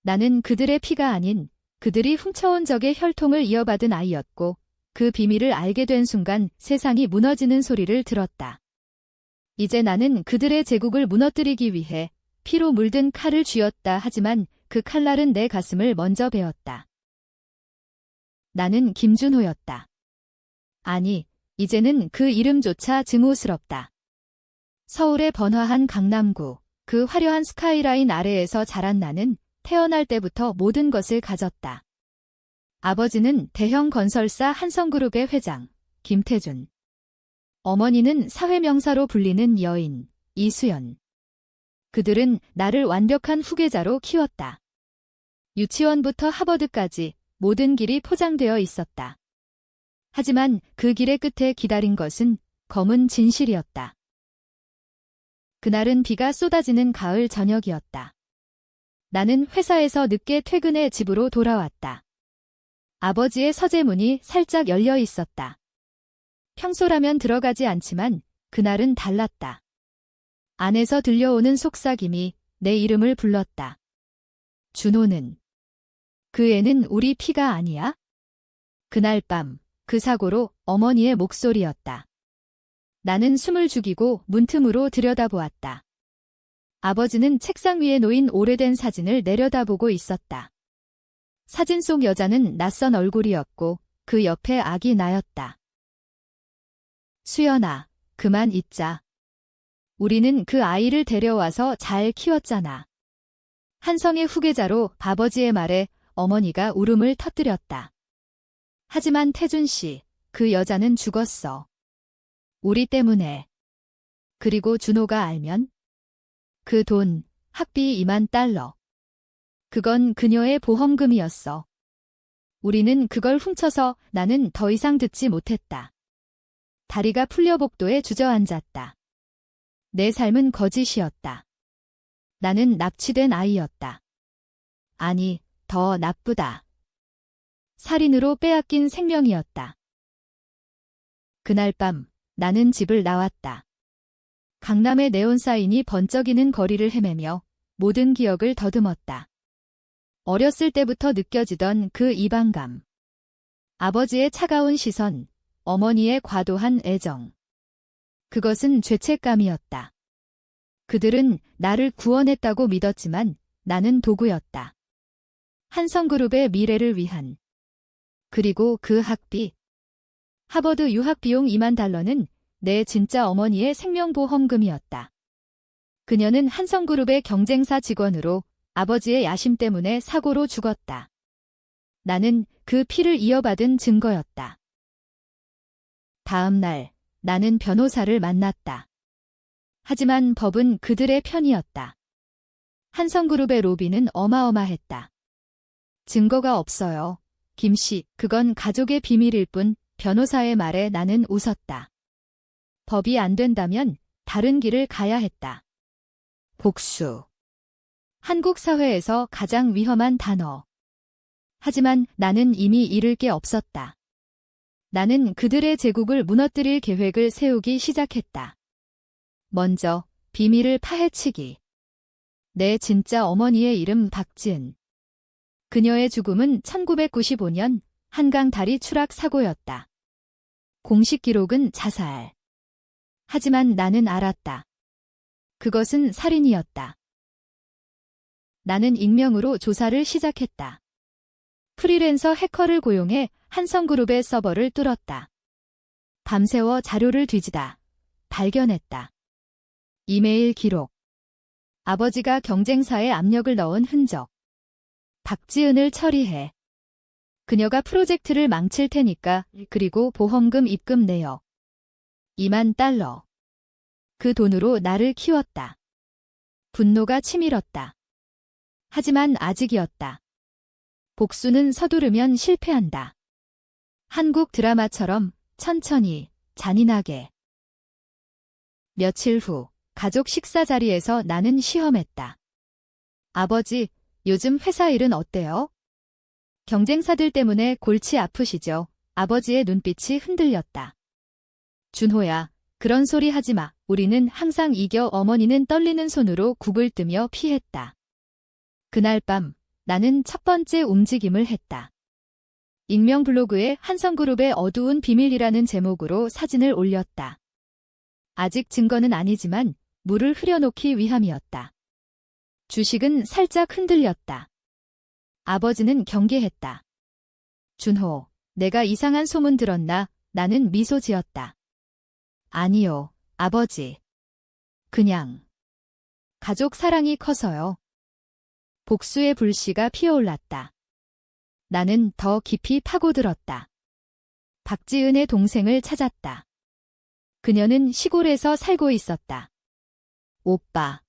나는 그들의 피가 아닌 그들이 훔쳐온 적의 혈통을 이어받은 아이였고 그 비밀을 알게 된 순간 세상이 무너지는 소리를 들었다. 이제 나는 그들의 제국을 무너뜨리기 위해 피로 물든 칼을 쥐었다. 하지만 그 칼날은 내 가슴을 먼저 베었다. 나는 김준호였다. 아니, 이제는 그 이름조차 증오스럽다. 서울의 번화한 강남구, 그 화려한 스카이라인 아래에서 자란 나는 태어날 때부터 모든 것을 가졌다. 아버지는 대형 건설사 한성그룹의 회장, 김태준. 어머니는 사회명사로 불리는 여인, 이수연. 그들은 나를 완벽한 후계자로 키웠다. 유치원부터 하버드까지 모든 길이 포장되어 있었다. 하지만 그 길의 끝에 기다린 것은 검은 진실이었다. 그날은 비가 쏟아지는 가을 저녁이었다. 나는 회사에서 늦게 퇴근해 집으로 돌아왔다. 아버지의 서재문이 살짝 열려 있었다. 평소라면 들어가지 않지만 그날은 달랐다. 안에서 들려오는 속삭임이 내 이름을 불렀다. 준호는. 그 애는 우리 피가 아니야? 그날 밤, 그 사고로 어머니의 목소리였다. 나는 숨을 죽이고 문틈으로 들여다보았다. 아버지는 책상 위에 놓인 오래된 사진을 내려다보고 있었다. 사진 속 여자는 낯선 얼굴이었고 그 옆에 아기 나였다. 수연아, 그만 잊자. 우리는 그 아이를 데려와서 잘 키웠잖아. 한성의 후계자로 아버지의 말에 어머니가 울음을 터뜨렸다. 하지만 태준 씨, 그 여자는 죽었어. 우리 때문에. 그리고 준호가 알면? 그 돈, 학비 2만 달러. 그건 그녀의 보험금이었어. 우리는 그걸 훔쳐서 나는 더 이상 듣지 못했다. 다리가 풀려 복도에 주저앉았다. 내 삶은 거짓이었다. 나는 납치된 아이였다. 아니, 더 나쁘다. 살인으로 빼앗긴 생명이었다. 그날 밤, 나는 집을 나왔다. 강남의 네온사인이 번쩍이는 거리를 헤매며 모든 기억을 더듬었다. 어렸을 때부터 느껴지던 그 이방감. 아버지의 차가운 시선, 어머니의 과도한 애정. 그것은 죄책감이었다. 그들은 나를 구원했다고 믿었지만 나는 도구였다. 한성그룹의 미래를 위한. 그리고 그 학비. 하버드 유학 비용 2만 달러는 내 진짜 어머니의 생명보험금이었다. 그녀는 한성그룹의 경쟁사 직원으로 아버지의 야심 때문에 사고로 죽었다. 나는 그 피를 이어받은 증거였다. 다음 날, 나는 변호사를 만났다. 하지만 법은 그들의 편이었다. 한성그룹의 로비는 어마어마했다. 증거가 없어요. 김 씨, 그건 가족의 비밀일 뿐. 변호사의 말에 나는 웃었다. 법이 안 된다면 다른 길을 가야 했다. 복수. 한국 사회에서 가장 위험한 단어. 하지만 나는 이미 잃을 게 없었다. 나는 그들의 제국을 무너뜨릴 계획을 세우기 시작했다. 먼저 비밀을 파헤치기. 내 진짜 어머니의 이름 박지은. 그녀의 죽음은 1995년 한강 다리 추락 사고였다. 공식 기록은 자살. 하지만 나는 알았다. 그것은 살인이었다. 나는 익명으로 조사를 시작했다. 프리랜서 해커를 고용해 한성그룹의 서버를 뚫었다. 밤새워 자료를 뒤지다 발견했다. 이메일 기록. 아버지가 경쟁사에 압력을 넣은 흔적. 박지은을 처리해. 그녀가 프로젝트를 망칠 테니까. 그리고 보험금 입금 내역. 2만 달러. 그 돈으로 나를 키웠다. 분노가 치밀었다. 하지만 아직이었다. 복수는 서두르면 실패한다. 한국 드라마처럼 천천히, 잔인하게. 며칠 후, 가족 식사 자리에서 나는 시험했다. 아버지, 요즘 회사 일은 어때요? 경쟁사들 때문에 골치 아프시죠? 아버지의 눈빛이 흔들렸다. 준호야, 그런 소리 하지 마. 우리는 항상 이겨. 어머니는 떨리는 손으로 국을 뜨며 피했다. 그날 밤, 나는 첫 번째 움직임을 했다. 익명 블로그에 한성그룹의 어두운 비밀이라는 제목으로 사진을 올렸다. 아직 증거는 아니지만 물을 흐려놓기 위함이었다. 주식은 살짝 흔들렸다. 아버지는 경계했다. 준호, 내가 이상한 소문 들었나? 나는 미소 지었다. 아니요, 아버지. 그냥 가족 사랑이 커서요. 복수의 불씨가 피어올랐다. 나는 더 깊이 파고들었다. 박지은의 동생을 찾았다. 그녀는 시골에서 살고 있었다. 오빠.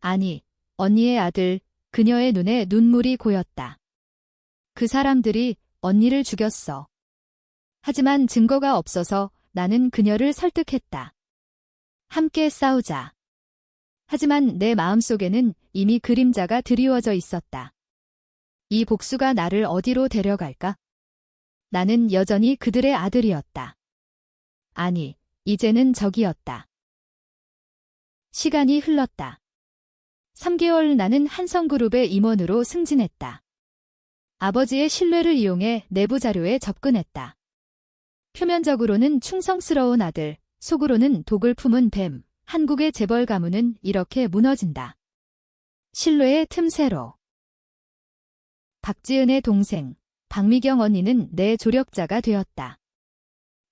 아니, 언니의 아들, 그녀의 눈에 눈물이 고였다. 그 사람들이 언니를 죽였어. 하지만 증거가 없어서 나는 그녀를 설득했다. 함께 싸우자. 하지만 내 마음속에는 이미 그림자가 드리워져 있었다. 이 복수가 나를 어디로 데려갈까? 나는 여전히 그들의 아들이었다. 아니, 이제는 적이었다. 시간이 흘렀다. 3개월 나는 한성그룹의 임원으로 승진했다. 아버지의 신뢰를 이용해 내부 자료에 접근했다. 표면적으로는 충성스러운 아들, 속으로는 독을 품은 뱀, 한국의 재벌 가문은 이렇게 무너진다. 신뢰의 틈새로. 박지은의 동생, 박미경 언니는 내 조력자가 되었다.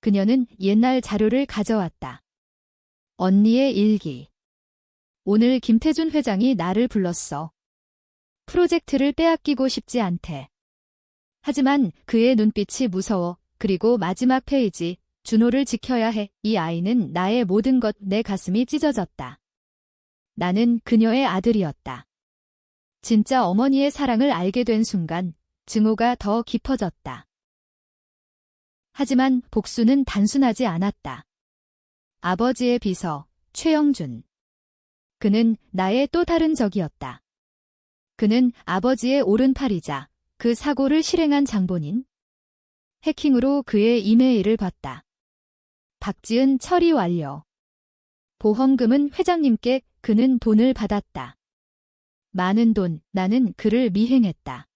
그녀는 옛날 자료를 가져왔다. 언니의 일기. 오늘 김태준 회장이 나를 불렀어. 프로젝트를 빼앗기고 싶지 않대. 하지만 그의 눈빛이 무서워. 그리고 마지막 페이지, 준호를 지켜야 해. 이 아이는 나의 모든 것. 내 가슴이 찢어졌다. 나는 그녀의 아들이었다. 진짜 어머니의 사랑을 알게 된 순간 증오가 더 깊어졌다. 하지만 복수는 단순하지 않았다. 아버지의 비서, 최영준. 그는 나의 또 다른 적이었다. 그는 아버지의 오른팔이자 그 사고를 실행한 장본인. 해킹으로 그의 이메일을 봤다. 박지은 처리 완료. 보험금은 회장님께. 그는 돈을 받았다. 많은 돈. 나는 그를 미행했다.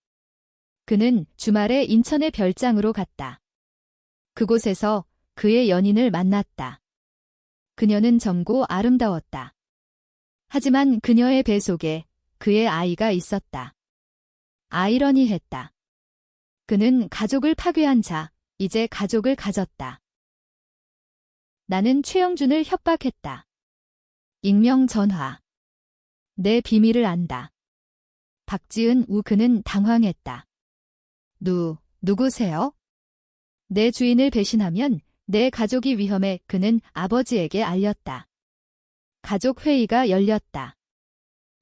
그는 주말에 인천의 별장으로 갔다. 그곳에서 그의 연인을 만났다. 그녀는 젊고 아름다웠다. 하지만 그녀의 배 속에 그의 아이가 있었다. 아이러니했다. 그는 가족을 파괴한 자, 이제 가족을 가졌다. 나는 최영준을 협박했다. 익명 전화. 내 비밀을 안다. 박지은. 그는 당황했다. 누구세요? 내 주인을 배신하면 내 가족이 위험해. 그는 아버지에게 알렸다. 가족 회의가 열렸다.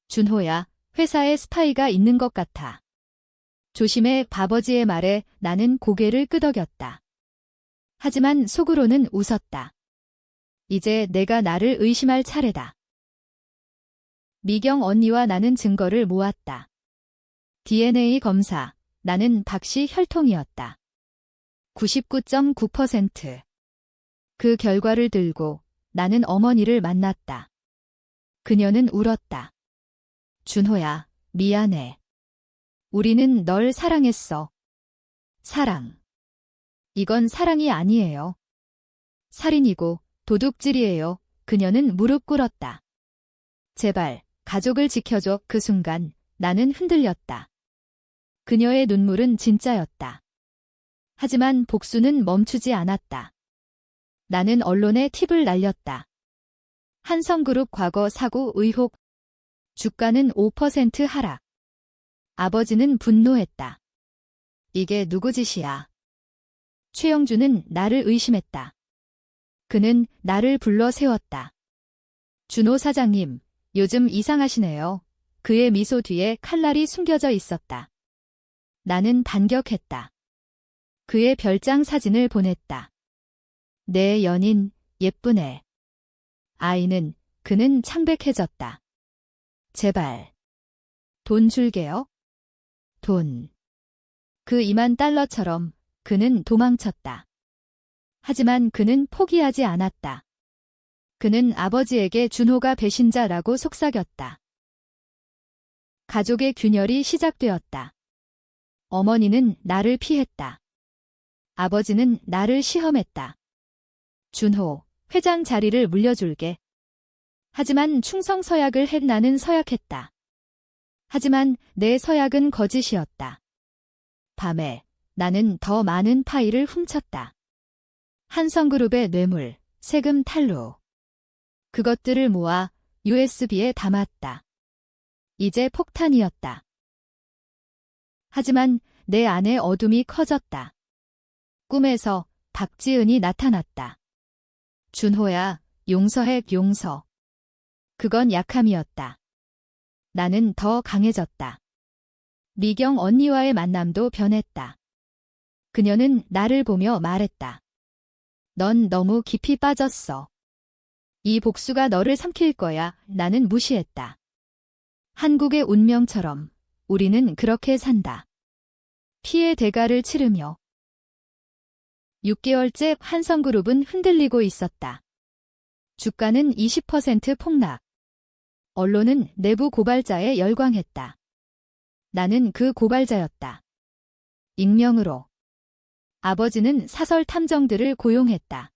준호야, 회사에 스파이가 있는 것 같아. 조심해. 아버지의 말에 나는 고개를 끄덕였다. 하지만 속으로는 웃었다. 이제 내가 나를 의심할 차례다. 미경 언니와 나는 증거를 모았다. DNA 검사. 나는 박씨 혈통이었다. 99.9%. 그 결과를 들고 나는 어머니를 만났다. 그녀는 울었다. 준호야, 미안해. 우리는 널 사랑했어. 사랑. 이건 사랑이 아니에요. 살인이고 도둑질이에요. 그녀는 무릎 꿇었다. 제발, 가족을 지켜줘. 그 순간 나는 흔들렸다. 그녀의 눈물은 진짜였다. 하지만 복수는 멈추지 않았다. 나는 언론에 팁을 날렸다. 한성그룹 과거 사고 의혹. 주가는 5% 하락. 아버지는 분노했다. 이게 누구 짓이야? 최영준은 나를 의심했다. 그는 나를 불러 세웠다. 준호 사장님, 요즘 이상하시네요. 그의 미소 뒤에 칼날이 숨겨져 있었다. 나는 반격했다. 그의 별장 사진을 보냈다. 내 연인, 예쁜 애. 아이는. 그는 창백해졌다. 제발. 돈 줄게요. 돈. 그 2만 달러처럼. 그는 도망쳤다. 하지만 그는 포기하지 않았다. 그는 아버지에게 준호가 배신자라고 속삭였다. 가족의 균열이 시작되었다. 어머니는 나를 피했다. 아버지는 나를 시험했다. 준호, 회장 자리를 물려줄게. 하지만 충성 서약을 해 나는 서약했다. 하지만 내 서약은 거짓이었다. 밤에 나는 더 많은 파일을 훔쳤다. 한성그룹의 뇌물, 세금 탈루. 그것들을 모아 USB에 담았다. 이제 폭탄이었다. 하지만 내 안의 어둠이 커졌다. 꿈에서 박지은이 나타났다. 준호야, 용서해, 용서. 그건 약함이었다. 나는 더 강해졌다. 미경 언니와의 만남도 변했다. 그녀는 나를 보며 말했다. 넌 너무 깊이 빠졌어. 이 복수가 너를 삼킬 거야. 나는 무시했다. 한국의 운명처럼 우리는 그렇게 산다. 피해 대가를 치르며. 6개월째 한성그룹은 흔들리고 있었다. 주가는 20% 폭락. 언론은 내부 고발자에 열광했다. 나는 그 고발자였다. 익명으로. 아버지는 사설 탐정들을 고용했다.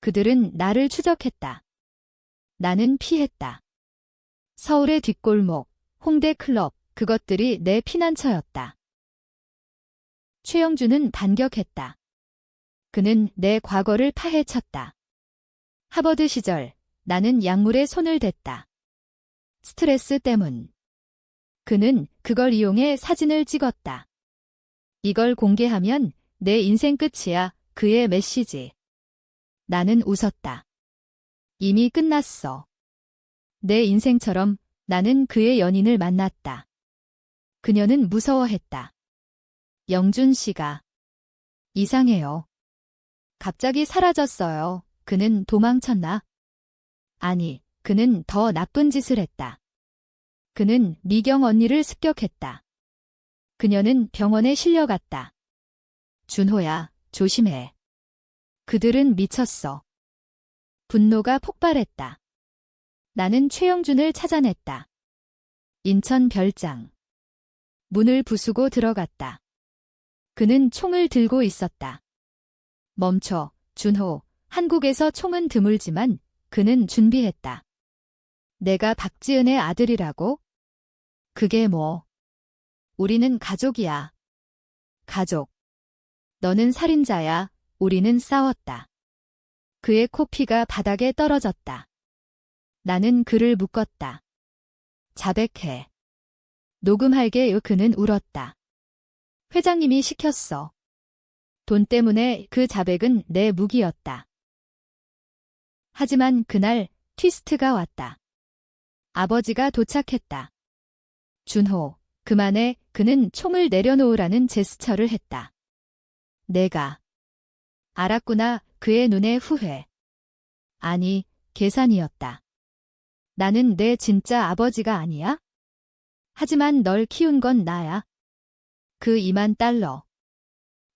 그들은 나를 추적했다. 나는 피했다. 서울의 뒷골목, 홍대 클럽, 그것들이 내 피난처였다. 최영준은 반격했다. 그는 내 과거를 파헤쳤다. 하버드 시절 나는 약물에 손을 댔다. 스트레스 때문. 그는 그걸 이용해 사진을 찍었다. 이걸 공개하면 내 인생 끝이야. 그의 메시지. 나는 웃었다. 이미 끝났어. 내 인생처럼 나는 그의 연인을 만났다. 그녀는 무서워했다. 영준 씨가 이상해요. 갑자기 사라졌어요. 그는 도망쳤나? 아니, 그는 더 나쁜 짓을 했다. 그는 미경 언니를 습격했다. 그녀는 병원에 실려갔다. 준호야, 조심해. 그들은 미쳤어. 분노가 폭발했다. 나는 최영준을 찾아냈다. 인천 별장. 문을 부수고 들어갔다. 그는 총을 들고 있었다. 멈춰, 준호. 한국에서 총은 드물지만 그는 준비했다. 내가 박지은의 아들이라고? 그게 뭐? 우리는 가족이야. 가족. 너는 살인자야. 우리는 싸웠다. 그의 코피가 바닥에 떨어졌다. 나는 그를 묶었다. 자백해. 녹음할게. 그는 울었다. 회장님이 시켰어. 돈 때문에 그 자백은 내 무기였다. 하지만 그날 트위스트가 왔다. 아버지가 도착했다. 준호, 그만해. 그는 총을 내려놓으라는 제스처를 했다. 내가 알았구나. 그의 눈에 후회. 아니, 계산이었다. 나는 내 진짜 아버지가 아니야? 하지만 널 키운 건 나야. 그 $20,000.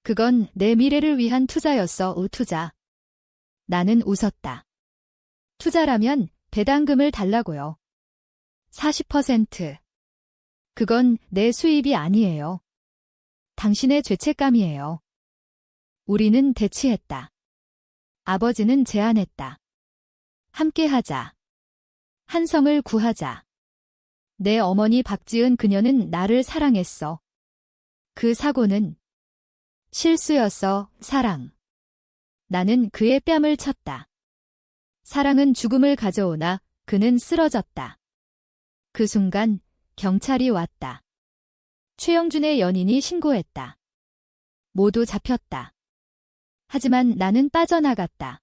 그건 내 미래를 위한 투자였어. 투자. 나는 웃었다. 투자라면 배당금을 달라고요. 40%. 그건 내 수입이 아니에요. 당신의 죄책감이에요. 우리는 대치했다. 아버지는 제안했다. 함께하자. 한성을 구하자. 내 어머니 박지은 그녀는 나를 사랑했어. 그 사고는 실수였어. 사랑. 나는 그의 뺨을 쳤다. 사랑은 죽음을 가져오나 그는 쓰러졌다. 그 순간 경찰이 왔다. 최영준의 연인이 신고했다. 모두 잡혔다. 하지만 나는 빠져나갔다.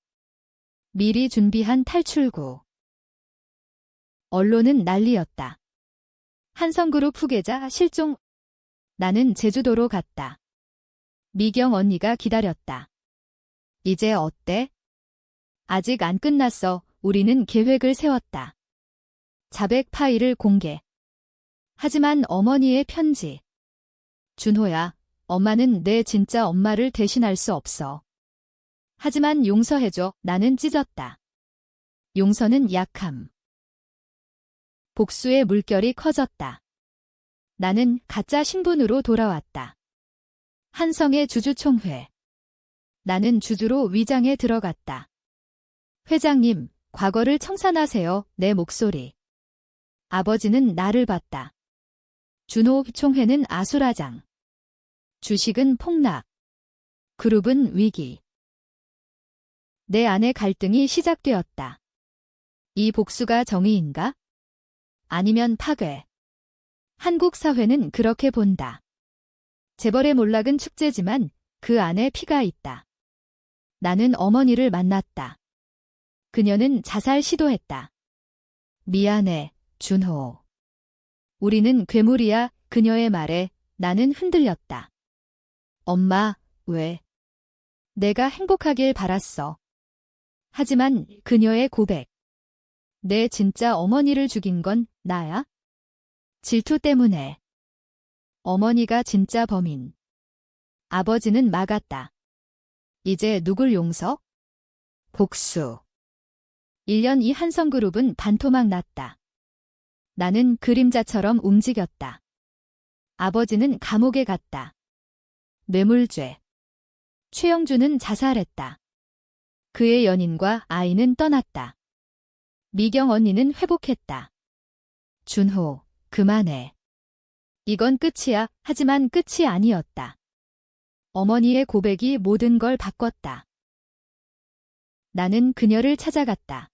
미리 준비한 탈출구. 언론은 난리였다. 한성그룹 후계자 실종. 나는 제주도로 갔다. 미경 언니가 기다렸다. 이제 어때? 아직 안 끝났어. 우리는 계획을 세웠다. 자백 파일을 공개. 하지만 어머니의 편지. 준호야, 엄마는 내 진짜 엄마를 대신할 수 없어. 하지만 용서해줘. 나는 찢었다. 용서는 약함. 복수의 물결이 커졌다. 나는 가짜 신분으로 돌아왔다. 한성의 주주총회. 나는 주주로 위장에 들어갔다. 회장님, 과거를 청산하세요. 내 목소리. 아버지는 나를 봤다. 준호 총회는 아수라장. 주식은 폭락. 그룹은 위기. 내 안의 갈등이 시작되었다. 이 복수가 정의인가? 아니면 파괴. 한국 사회는 그렇게 본다. 재벌의 몰락은 축제지만 그 안에 피가 있다. 나는 어머니를 만났다. 그녀는 자살 시도했다. 미안해, 준호. 우리는 괴물이야. 그녀의 말에 나는 흔들렸다. 엄마, 왜? 내가 행복하길 바랐어. 하지만 그녀의 고백. 내 진짜 어머니를 죽인 건 나야? 질투 때문에. 어머니가 진짜 범인. 아버지는 막았다. 이제 누굴 용서? 복수. 1년 이 한성그룹은 반토막 났다. 나는 그림자처럼 움직였다. 아버지는 감옥에 갔다. 뇌물죄. 최영주는 자살했다. 그의 연인과 아이는 떠났다. 미경 언니는 회복했다. 준호, 그만해. 이건 끝이야. 하지만 끝이 아니었다. 어머니의 고백이 모든 걸 바꿨다. 나는 그녀를 찾아갔다.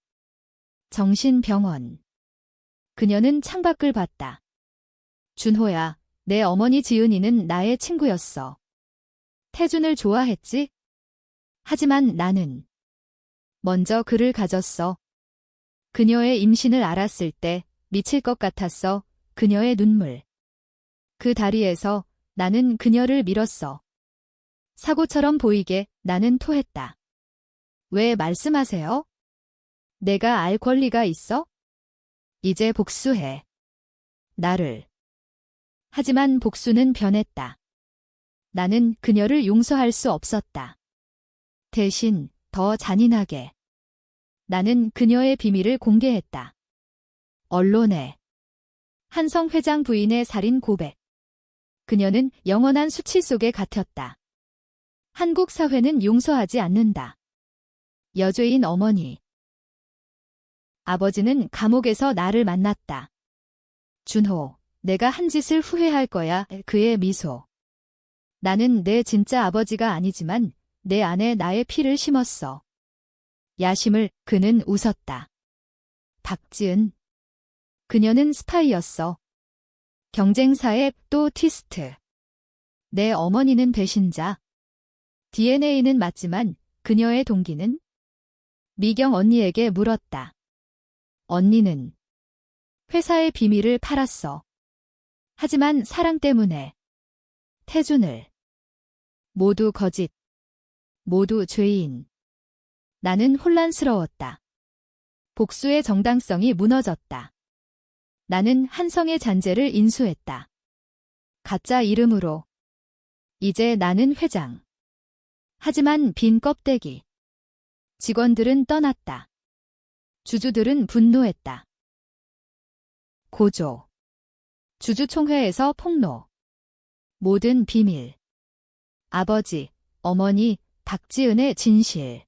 정신병원. 그녀는 창밖을 봤다. 준호야, 내 어머니 지은이는 나의 친구였어. 태준을 좋아했지? 하지만 나는 먼저 그를 가졌어. 그녀의 임신을 알았을 때 미칠 것 같았어. 그녀의 눈물. 그 다리에서 나는 그녀를 밀었어. 사고처럼 보이게 나는 토했다. 왜 말씀하세요? 내가 알 권리가 있어? 이제 복수해. 나를. 하지만 복수는 변했다. 나는 그녀를 용서할 수 없었다. 대신 더 잔인하게. 나는 그녀의 비밀을 공개했다. 언론에. 한성 회장 부인의 살인 고백. 그녀는 영원한 수치 속에 갇혔다. 한국 사회는 용서하지 않는다. 여죄인 어머니. 아버지는 감옥에서 나를 만났다. 준호, 내가 한 짓을 후회할 거야. 그의 미소. 나는 내 진짜 아버지가 아니지만 내 안에 나의 피를 심었어. 야심을. 그는 웃었다. 박지은. 그녀는 스파이였어. 경쟁사의 또 티스트. 내 어머니는 배신자. DNA는 맞지만 그녀의 동기는? 미경 언니에게 물었다. 언니는 회사의 비밀을 팔았어. 하지만 사랑 때문에. 태준을. 모두 거짓. 모두 죄인. 나는 혼란스러웠다. 복수의 정당성이 무너졌다. 나는 한성의 잔재를 인수했다. 가짜 이름으로. 이제 나는 회장. 하지만 빈 껍데기. 직원들은 떠났다. 주주들은 분노했다. 고조. 주주총회에서 폭로. 모든 비밀. 아버지, 어머니, 박지은의 진실.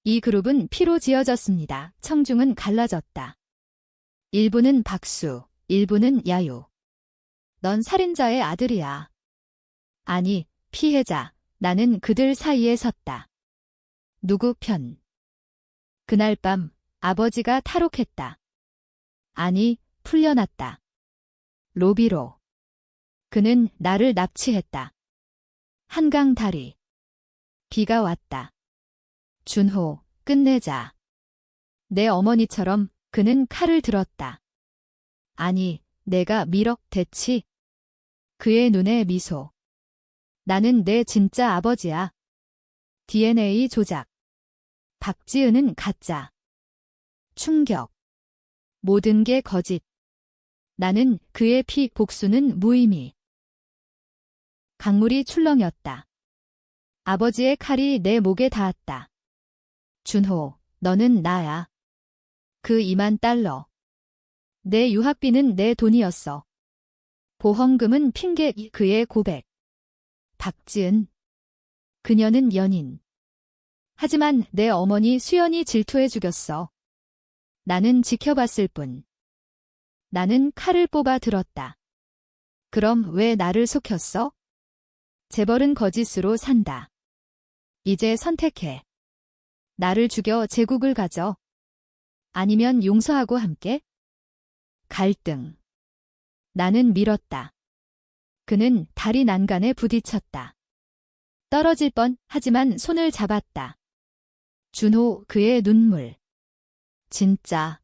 이 그룹은 피로 지어졌습니다. 청중은 갈라졌다. 일부는 박수, 일부는 야유. 넌 살인자의 아들이야. 아니, 피해자. 나는 그들 사이에 섰다. 누구 편? 그날 밤 아버지가 탈옥했다. 아니, 풀려났다. 로비로. 그는 나를 납치했다. 한강 다리. 비가 왔다. 준호, 끝내자. 내 어머니처럼 그는 칼을 들었다. 아니, 내가 대치. 그의 눈에 미소. 나는 내 진짜 아버지야. DNA 조작. 박지은은 가짜. 충격. 모든 게 거짓. 나는 그의 피. 복수는 무의미. 강물이 출렁였다. 아버지의 칼이 내 목에 닿았다. 준호, 너는 나야. 그 $2만. 내 유학비는 내 돈이었어. 보험금은 핑계 그의 고백. 박지은. 그녀는 연인. 하지만 내 어머니 수연이 질투해 죽였어. 나는 지켜봤을 뿐. 나는 칼을 뽑아 들었다. 그럼 왜 나를 속였어? 재벌은 거짓으로 산다. 이제 선택해. 나를 죽여 제국을 가져. 아니면 용서하고 함께? 갈등. 나는 밀었다. 그는 다리 난간에 부딪혔다. 떨어질 뻔 하지만 손을 잡았다. 준호 그의 눈물. 진짜.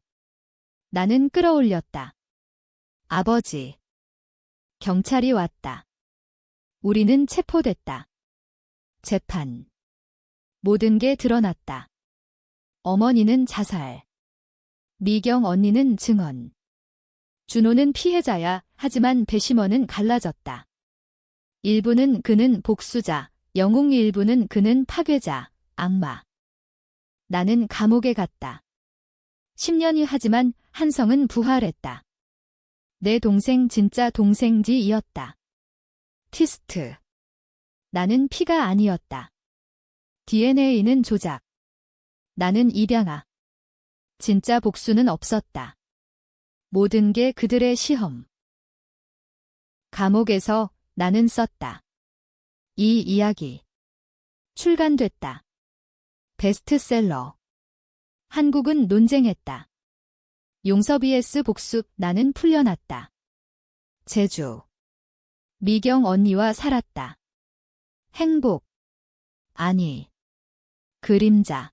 나는 끌어올렸다. 아버지. 경찰이 왔다. 우리는 체포됐다. 재판. 모든 게 드러났다. 어머니는 자살. 미경 언니는 증언. 준호는 피해자야. 하지만 배심원은 갈라졌다. 일부는 그는 복수자, 영웅 일부는 그는 파괴자, 악마. 나는 감옥에 갔다. 10년이 하지만 한성은 부활했다. 내 동생 진짜 동생지이었다. 티스트. 나는 피가 아니었다. DNA는 조작. 나는 입양아. 진짜 복수는 없었다. 모든 게 그들의 시험. 감옥에서 나는 썼다. 이 이야기. 출간됐다. 베스트셀러. 한국은 논쟁했다. 용서 vs 복수. 나는 풀려났다. 제주. 미경 언니와 살았다. 행복. 아니. 그림자.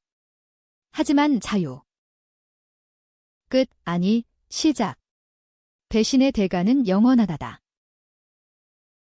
하지만 자유. 끝. 아니. 시작. 배신의 대가는 영원하다.